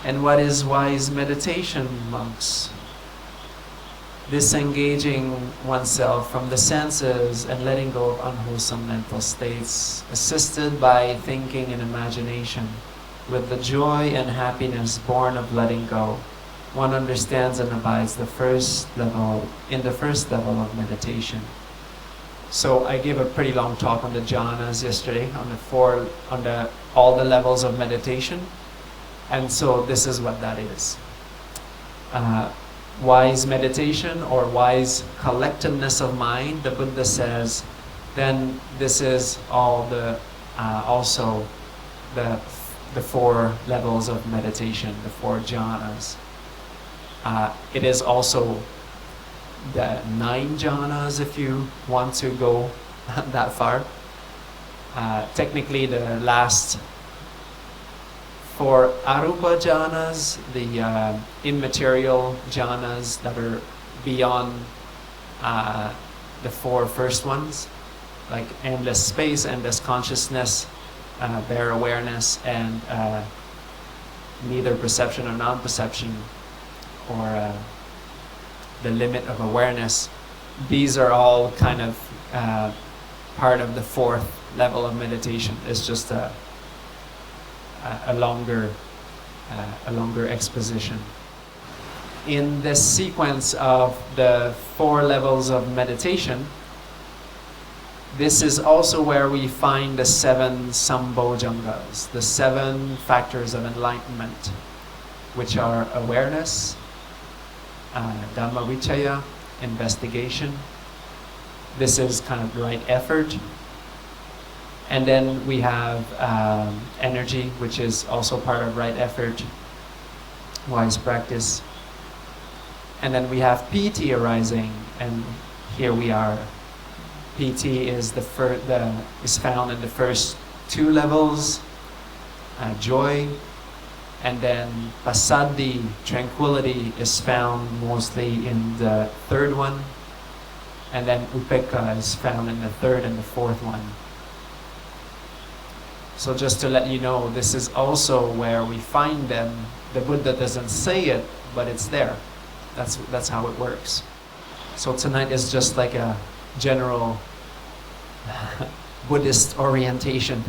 And what is wise meditation, monks? Disengaging oneself from the senses and letting go of unwholesome mental states, assisted by thinking and imagination, with the joy and happiness born of letting go. One understands and abides in the first level of meditation. So I gave a pretty long talk on the Jhānas yesterday, on all the levels of meditation. And so this is what that is. Wise meditation or wise collectedness of mind, the Buddha says, then this is all also the 4 levels of meditation, the 4 jhanas. It is also the 9 jhanas if you want to go that far. Technically the last 4 arupa jhanas, the immaterial jhanas that are beyond the 4 first ones, like endless space, endless consciousness, bare awareness, and neither perception or non-perception, or the limit of awareness. These are all kind of part of the 4th level of meditation. It's just a longer exposition. In this sequence of the 4 levels of meditation, this is also where we find the 7 sambojjhangas, the 7 factors of enlightenment, which are awareness, Dhamma Vichaya, investigation. This is kind of right effort. And then we have energy, which is also part of right effort, wise practice. And then we have piti arising, and here we are. Piti is is found in the first 2 levels, joy, and then passaddhi, tranquility, is found mostly in the 3rd one, and then upekkha is found in the 3rd and the 4th one. So just to let you know, this is also where we find them. The Buddha doesn't say it, but it's there. That's how it works. So tonight is just like a general Buddhist orientation.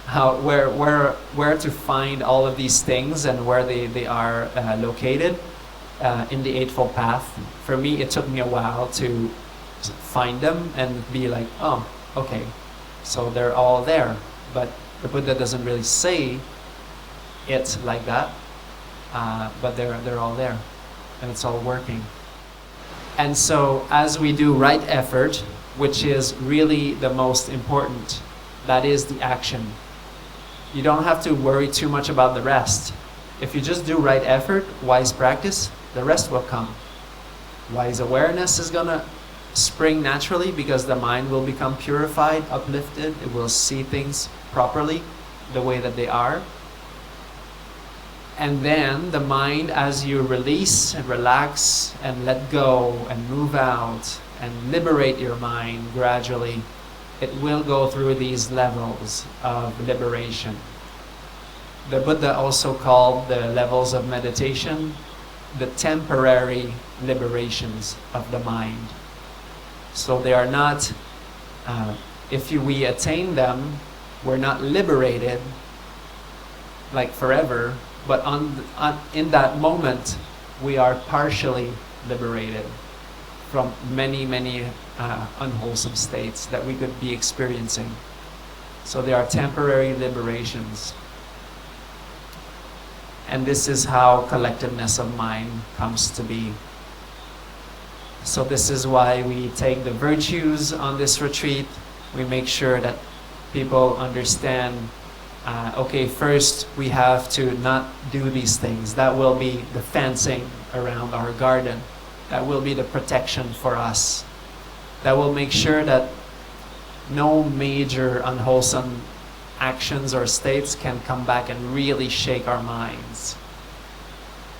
Where to find all of these things and where they are located in the Eightfold Path. For me, it took me a while to find them and be like, oh, okay, so they're all there. But the Buddha doesn't really say it like that, but they're all there, and it's all working. And so as we do right effort, which is really the most important, that is the action. You don't have to worry too much about the rest. If you just do right effort, wise practice, the rest will come. Wise awareness is gonna spring naturally because the mind will become purified, uplifted. It will see things properly, the way that they are. And then the mind, as you release and relax and let go and move out and liberate your mind gradually, it will go through these levels of liberation. The Buddha also called the levels of meditation the temporary liberations of the mind. So they are not, if we attain them, we're not liberated like forever, but in that moment we are partially liberated from many unwholesome states that we could be experiencing. So they are temporary liberations. And this is how collectedness of mind comes to be. So this is why we take the virtues on this retreat. We make sure that people understand, okay, first we have to not do these things. That will be the fencing around our garden. That will be the protection for us. That will make sure that no major unwholesome actions or states can come back and really shake our minds.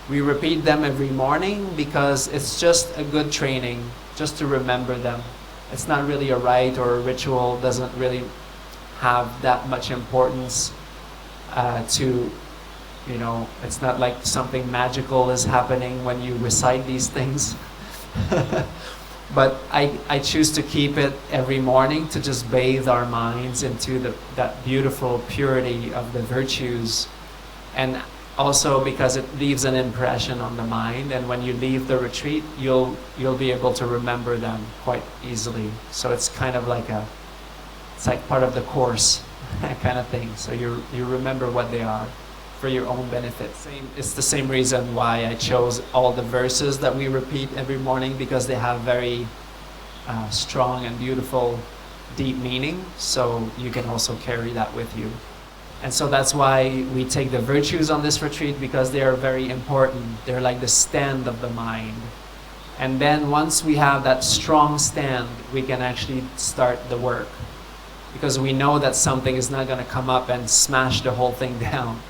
We repeat them every morning because it's just a good training, just to remember them. It's not really a rite or a ritual, doesn't really have that much importance to, it's not like something magical is happening when you recite these things. But I choose to keep it every morning to just bathe our minds into that beautiful purity of the virtues, and also because it leaves an impression on the mind, and when you leave the retreat you'll be able to remember them quite easily. So it's kind of like it's like part of the course kind of thing. So you remember what they are for your own benefit. It's the same reason why I chose all the verses that we repeat every morning, because they have very strong and beautiful, deep meaning. So you can also carry that with you. And so that's why we take the virtues on this retreat, because they are very important. They're like the stand of the mind. And then once we have that strong stand, we can actually start the work. Because we know that something is not going to come up and smash the whole thing down.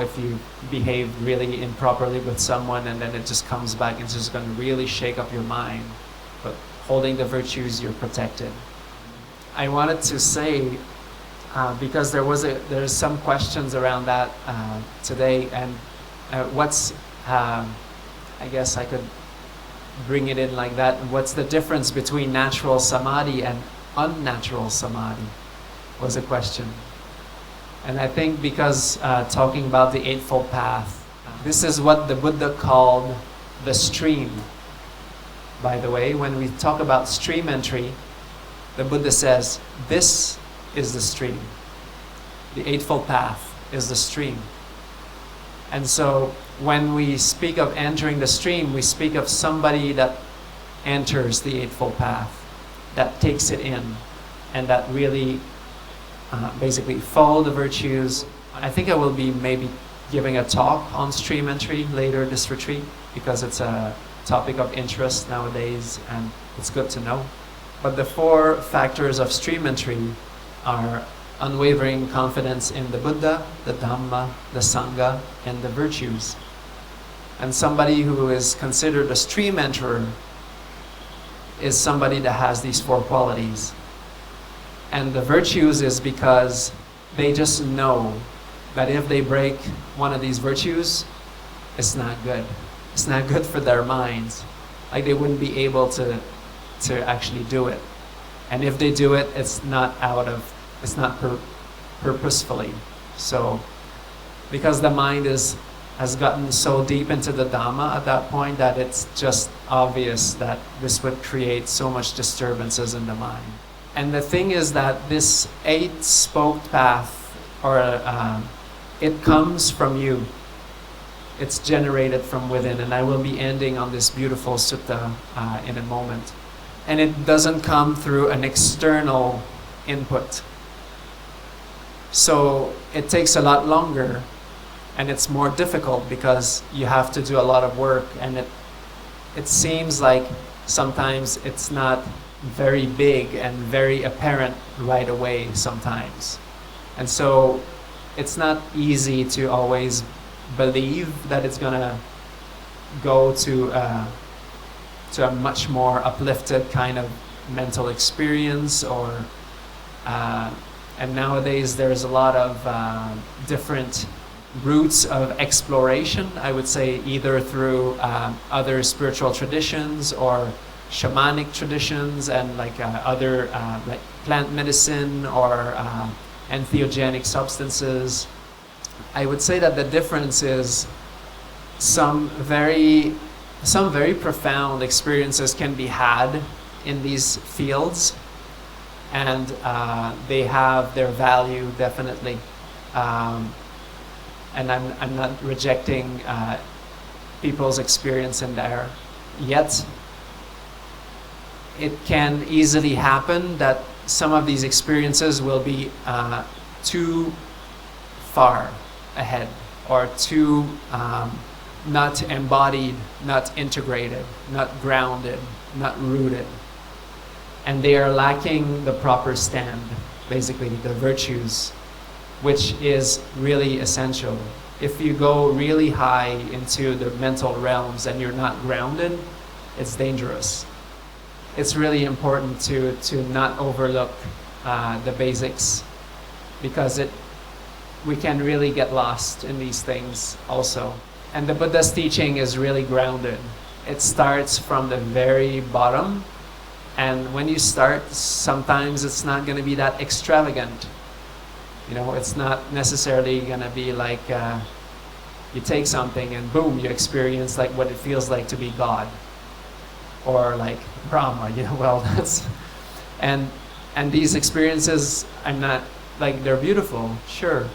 If you behave really improperly with someone and then it just comes back, it's just going to really shake up your mind. But holding the virtues, you're protected. I wanted to say, because there's some questions around that today, and I guess I could bring it in like that. What's the difference between natural samadhi and unnatural samadhi was a question. And I think because talking about the Eightfold Path, this is what the Buddha called the stream. By the way, when we talk about stream entry, the Buddha says, this is the stream. The Eightfold Path is the stream. And so when we speak of entering the stream, we speak of somebody that enters the Eightfold Path, that takes it in, and that really basically follow the virtues. I think I will be maybe giving a talk on stream entry later this retreat, because it's a topic of interest nowadays and it's good to know. But the 4 factors of stream entry are unwavering confidence in the Buddha, the Dhamma, the Sangha, and the virtues. And somebody who is considered a stream enterer is somebody that has these 4 qualities. And the virtues is because they just know that if they break one of these virtues, it's not good. It's not good for their minds. Like they wouldn't be able to actually do it. And if they do it, it's not purposefully. So, because the mind has gotten so deep into the Dhamma at that point that it's just obvious that this would create so much disturbances in the mind. And the thing is that this 8-spoked path, it comes from you. It's generated from within, and I will be ending on this beautiful sutta in a moment. And it doesn't come through an external input. So it takes a lot longer, and it's more difficult because you have to do a lot of work, and it seems like sometimes it's not very big and very apparent right away sometimes. And so it's not easy to always believe that it's gonna go to a much more uplifted kind of mental experience, or and nowadays there's a lot of different routes of exploration, I would say, either through other spiritual traditions or shamanic traditions, and like other like plant medicine or entheogenic substances. I would say that the difference is some very profound experiences can be had in these fields, and they have their value, definitely. And I'm not rejecting people's experience in there yet. It can easily happen that some of these experiences will be too far ahead, or too not embodied, not integrated, not grounded, not rooted. And they are lacking the proper stand, basically the virtues, which is really essential. If you go really high into the mental realms and you're not grounded, it's dangerous. It's really important to not overlook the basics, because we can really get lost in these things also. And the Buddha's teaching is really grounded. It starts from the very bottom, and when you start, sometimes it's not going to be that extravagant. You know, it's not necessarily going to be like you take something and boom, you experience like what it feels like to be God, or like Brahma. You know, well, that's and these experiences, I'm not like, they're beautiful, sure,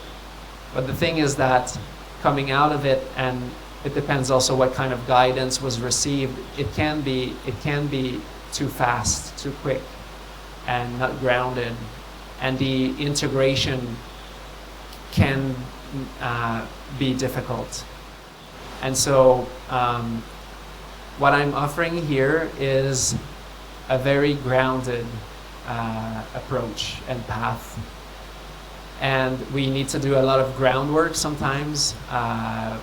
but the thing is that coming out of it, and it depends also what kind of guidance was received. It can be too fast, too quick, and not grounded, and the integration can be difficult. And so what I'm offering here is a very grounded approach and path. And we need to do a lot of groundwork sometimes,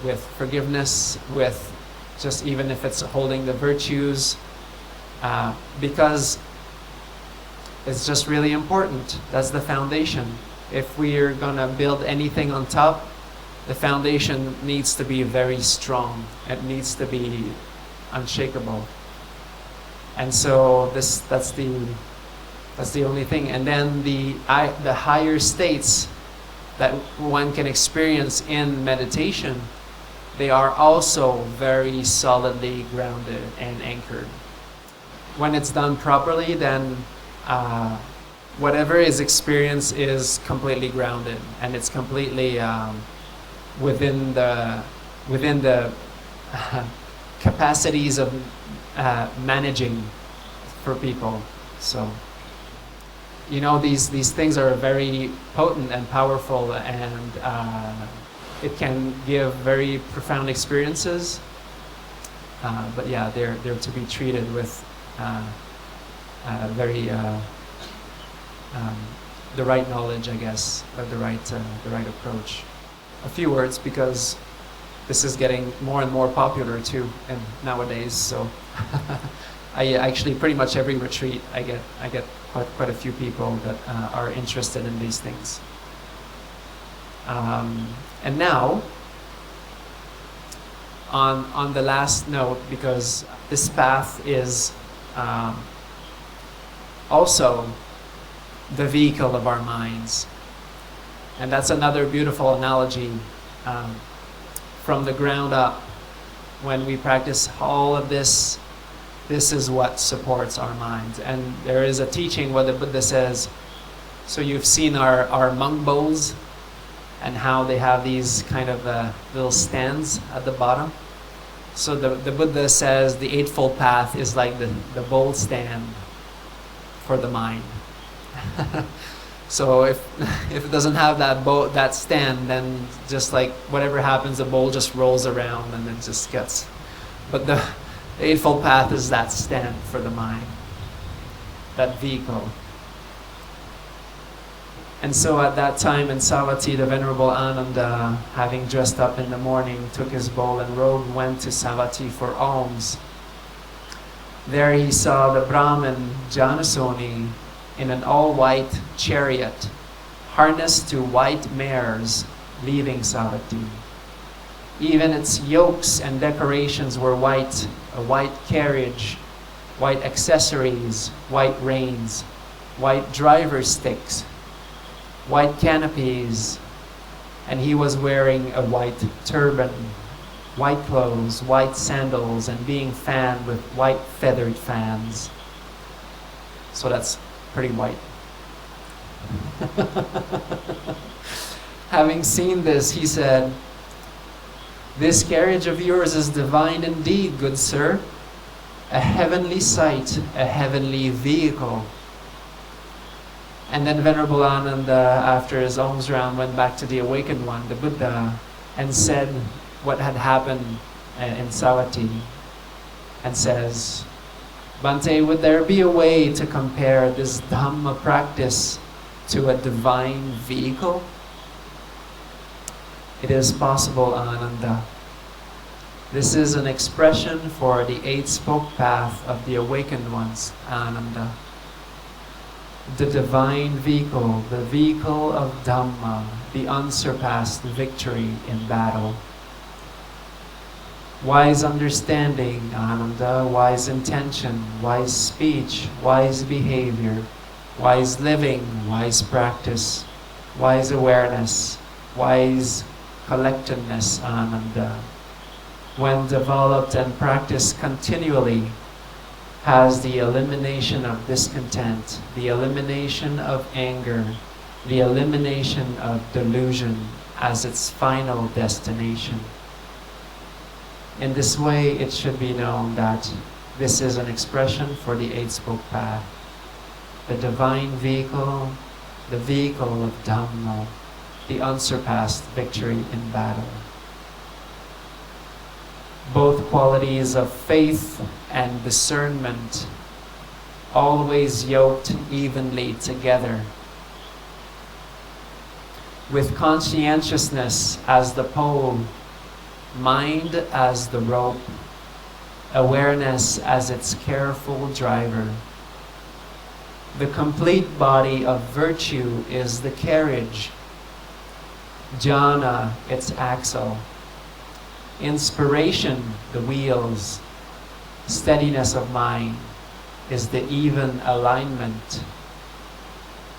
with forgiveness, with just even if it's holding the virtues, because it's just really important. That's the foundation. If we're gonna build anything on top, the foundation needs to be very strong. It needs to be unshakable. And so that's the only thing. And then the higher states that one can experience in meditation, they are also very solidly grounded and anchored. When it's done properly, then whatever is experienced is completely grounded, and it's completely within the capacities of managing for people. So, you know, these things are very potent and powerful, and it can give very profound experiences. But yeah, they're to be treated with the right knowledge, I guess, or the right approach. A few words, because this is getting more and more popular too, and nowadays. So I actually pretty much every retreat I get quite a few people that are interested in these things. And now, on the last note, because this path is also the vehicle of our minds. And that's another beautiful analogy. From the ground up, when we practice all of this, this is what supports our minds. And there is a teaching where the Buddha says, so you've seen our monk bowls and how they have these kind of little stands at the bottom. So the Buddha says the Eightfold Path is like the bowl stand for the mind. So if it doesn't have that stand, then just like whatever happens, the bowl just rolls around and it just gets. But the Eightfold Path is that stand for the mind, that vehicle. And so at that time in Savatthi, the Venerable Ānanda, having dressed up in the morning, took his bowl and robe, went to Savatthi for alms. There he saw the Brahmin Janasoni in an all-white chariot, harnessed to white mares, leaving Savatthi. Even its yokes and decorations were white, a white carriage, white accessories, white reins, white driver's sticks, white canopies, and he was wearing a white turban, white clothes, white sandals, and being fanned with white feathered fans. So that's pretty white. Having seen this, he said, "This carriage of yours is divine indeed, good sir. A heavenly sight, a heavenly vehicle." And then Venerable Ānanda, after his alms round, went back to the awakened one, the Buddha, and said what had happened in Savatthi, and says, "Bhante, would there be a way to compare this Dhamma practice to a divine vehicle?" It is possible, Ānanda. This is an expression for the eight-spoke path of the awakened ones, Ānanda. The divine vehicle, the vehicle of Dhamma, the unsurpassed victory in battle. Wise understanding, Ānanda, wise intention, wise speech, wise behavior, wise living, wise practice, wise awareness, wise collectedness, Ānanda, when developed and practiced continually, has the elimination of discontent, the elimination of anger, the elimination of delusion as its final destination. In this way, it should be known that this is an expression for the eight-spoke path, the divine vehicle, the vehicle of Dhamma, the unsurpassed victory in battle. Both qualities of faith and discernment always yoked evenly together, with conscientiousness as the pole, mind as the rope, awareness as its careful driver. The complete body of virtue is the carriage, jhana its axle, inspiration the wheels, steadiness of mind is the even alignment.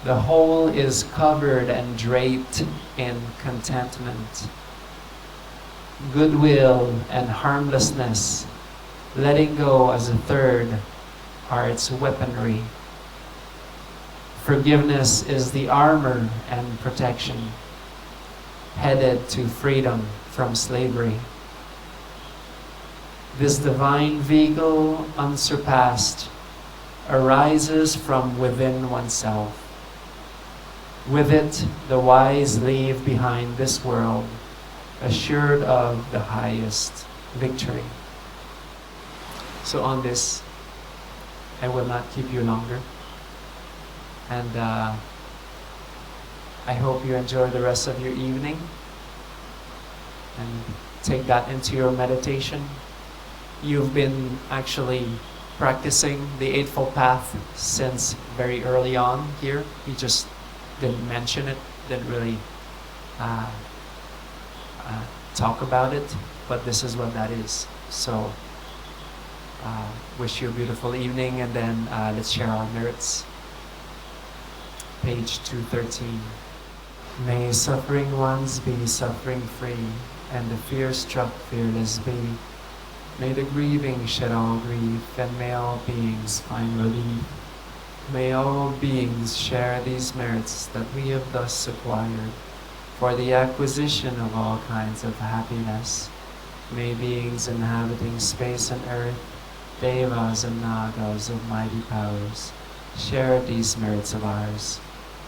The whole is covered and draped in contentment. Goodwill and harmlessness, letting go as a third, are its weaponry. Forgiveness is the armor and protection, headed to freedom from slavery. This divine vehicle, unsurpassed, arises from within oneself. With it, the wise leave behind this world, assured of the highest victory. So on this, I will not keep you longer. And I hope you enjoy the rest of your evening and take that into your meditation. You've been actually practicing the Eightfold Path since very early on here. You just didn't mention it, didn't really talk about it, but this is what that is. So Wish you a beautiful evening, and then let's share our merits. Page 213. May suffering ones be suffering free, and the fear-struck fearless be. May the grieving shed all grief, and may all beings find relief. May all beings share these merits that we have thus acquired for the acquisition of all kinds of happiness. May beings inhabiting space and earth, devas and nagas of mighty powers, share these merits of ours.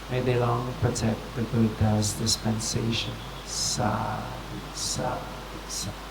May they long protect the Buddha's dispensation. Sadhu, sadhu, sadhu.